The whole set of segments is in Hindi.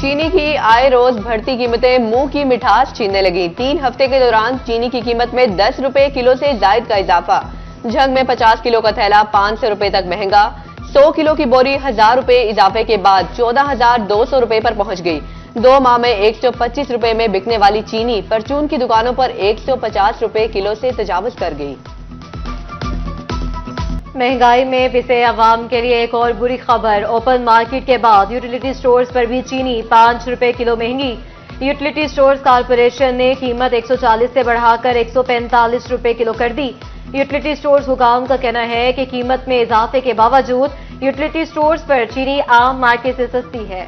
चीनी की आए रोज बढ़ती कीमतें मुंह की मिठास छीनने लगी। 3 हफ्ते के दौरान चीनी की कीमत में 10 रुपए किलो से जायद का इजाफा। झंग में 50 किलो का थैला 500 रुपए तक महंगा। 100 किलो की बोरी 1000 रुपए इजाफे के बाद 14,200 रुपए पर पहुंच गई। 2 माह में 125 रुपए में बिकने वाली चीनी परचून की दुकानों पर 150 रुपए किलो से तजावुज कर गई। महंगाई में पिसे अवाम के लिए एक और बुरी खबर। ओपन मार्केट के बाद यूटिलिटी स्टोर्स पर भी चीनी 5 रुपए किलो महंगी। यूटिलिटी स्टोर्स कॉर्पोरेशन ने कीमत 140 से बढ़ाकर 145 रुपए किलो कर दी। यूटिलिटी स्टोर्स हुकाम का कहना है कि कीमत में इजाफे के बावजूद यूटिलिटी स्टोर्स पर चीनी आम मार्केट से सस्ती है।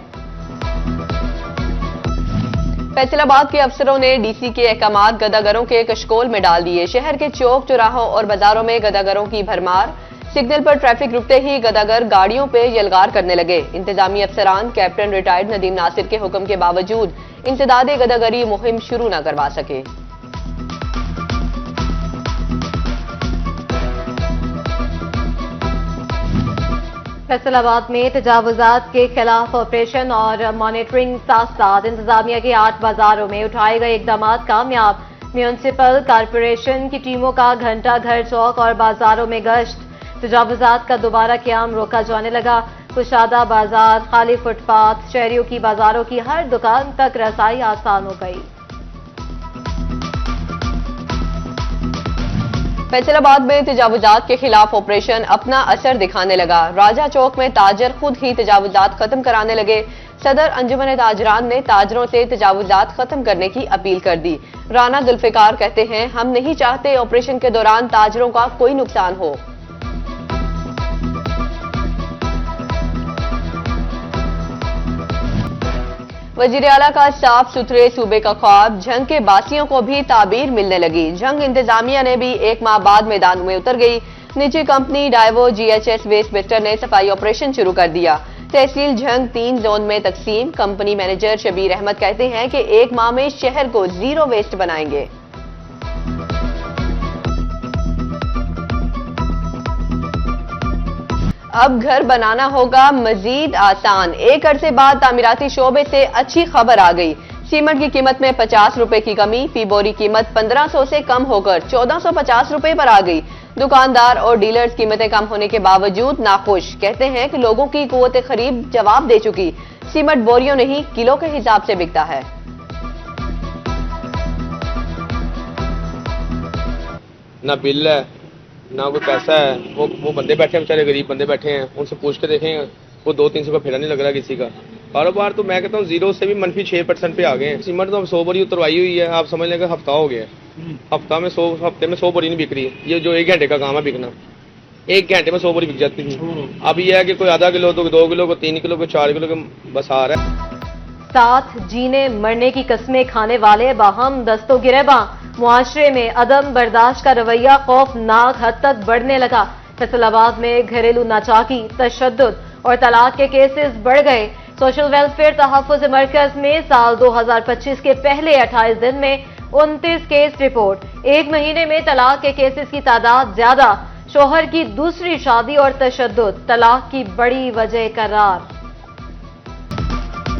फैसलाबाद के अफसरों ने डीसी के अहकामात गदागरों के कशकोल में डाल दिए। शहर के चौक चौराहों और बाजारों में गदागरों की भरमार। सिग्नल पर ट्रैफिक रुकते ही गदागर गाड़ियों पे यलगार करने लगे। इंतजामी अफसरान कैप्टन रिटायर्ड नदीम नासिर के हुक्म के बावजूद इंसदादे गदागरी मुहिम शुरू न करवा सके। फैसलाबाद में तजावुजात के खिलाफ ऑपरेशन और मॉनिटरिंग साथ साथ इंतजामिया के 8 बाजारों में उठाए गए इकदाम कामयाब। म्यूनिसिपल कॉर्पोरेशन की टीमों का घंटा घर चौक और बाजारों में गश्त। तजावुजात का दोबारा क्याम रोका जाने लगा। कुशादा बाजार, खाली फुटपाथ, शहरियों की बाजारों की हर दुकान तक रसाई आसान हो गई। फैसलाबाद में तजावुजात के खिलाफ ऑपरेशन अपना असर दिखाने लगा। राजा चौक में ताजर खुद ही तजावुजात खत्म कराने लगे। सदर अंजुमन ताजरान ने ताजरों से तजावुजात खत्म करने की अपील कर दी। राना जुल्फिकार कहते हैं, हम नहीं चाहते ऑपरेशन के दौरान ताजरों का कोई नुकसान हो। वजीर आला का साफ सुथरे सूबे का ख्वाब। झंग के बासियों को भी ताबीर मिलने लगी। झंग इंतजामिया ने भी 1 माह बाद मैदान में उतर गई। निजी कंपनी डाइवो GHS वेस्ट बेस्टर ने सफाई ऑपरेशन शुरू कर दिया। तहसील झंग 3 जोन में तकसीम। कंपनी मैनेजर शबीर अहमद कहते हैं कि 1 माह में शहर को 0 वेस्ट बनाएंगे। अब घर बनाना होगा मजीद आसान। एक अरसे बाद तामीराती शोबे से अच्छी खबर आ गई। सीमेंट की कीमत में 50 रुपए की कमी। फी बोरी कीमत 1500 से कम होकर 1450 रुपए पर आ गई। दुकानदार और डीलर्स कीमतें कम होने के बावजूद नाखुश। कहते हैं कि लोगों की कुव्वत खरीद जवाब दे चुकी। सीमेंट बोरियों नहीं किलो के हिसाब से बिकता है। ना बिल है ना कोई पैसा है। वो बंदे बैठे हैं, बेचारे गरीब बंदे बैठे हैं। उनसे पूछ के देखेंगे, वो 200-300 का फेरा नहीं लग रहा किसी का। कारोबार तो मैं कहता हूँ 0 से भी मनफी 6% पे आ गए हैं। सीमेंट तो हम 100 बोरी उतरवाई हुई है। आप समझ लेंगे हफ्ता हो गया। हफ्ते में 100 बोरी नहीं बिक रही। ये जो 1 घंटे का काम है बिकना, 1 घंटे में 100 बोरी बिक जाती थी। अब ये है कि कोई आधा किलो, 2 किलो, कोई 3 किलो, कोई 4 किलो के बस आ रहा है। साथ जीने मरने की कस्में खाने वाले बाहम दस्तों गिरेबां। मुआशरे में अदम बर्दाश्त का रवैया खौफनाक हद तक बढ़ने लगा। फैसलाबाद में घरेलू नाचाकी, तशद्दुद और तलाक के केसेस बढ़ गए। सोशल वेलफेयर तहफ़्फ़ुज़ मरकज में साल 2025 के पहले 28 दिन में 29 केस रिपोर्ट। 1 महीने में तलाक के केसेस की तादाद ज्यादा। शोहर की दूसरी शादी और तशद्दुद तलाक की बड़ी वजह करार।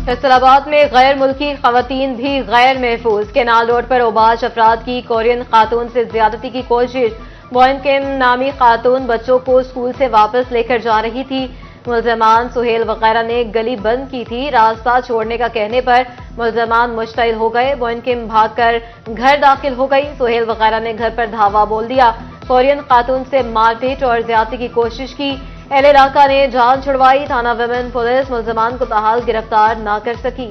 फैसलाबाद में गैर मुल्की खवातीन भी गैर महफूज। केनाल रोड पर ओबाश अफराद की कोरियन खातून से ज्यादती की कोशिश। बोइनकेम नामी खातून बच्चों को स्कूल से वापस लेकर जा रही थी। मुलजमान सुहेल वगैरह ने गली बंद की थी। रास्ता छोड़ने का कहने पर मुलजमान मुश्तइल हो गए। बोइनकेम भागकर घर दाखिल हो गई। सुहेल वगैरह ने घर पर धावा बोल दिया। कोरियन खातून से मारपीट और ज्यादती की कोशिश की। एल इलाका ने जान छुड़वाई। थाना विमेन पुलिस मुलजमान को ताहाल गिरफ्तार न कर सकी।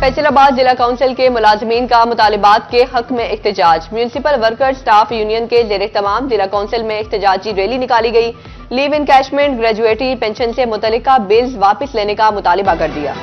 फैसलाबाद जिला काउंसिल के मुलाजमीन का मुतालिबात के हक में एहतजाज। म्यूनिसिपल वर्कर स्टाफ यूनियन के जेर तमाम जिला काउंसिल में एहतजाजी रैली निकाली गई। लीव इनकैशमेंट, ग्रेजुएटी पेंशन से मुतल्लिका बिल्स वापस लेने का मुतालिबा कर दिया।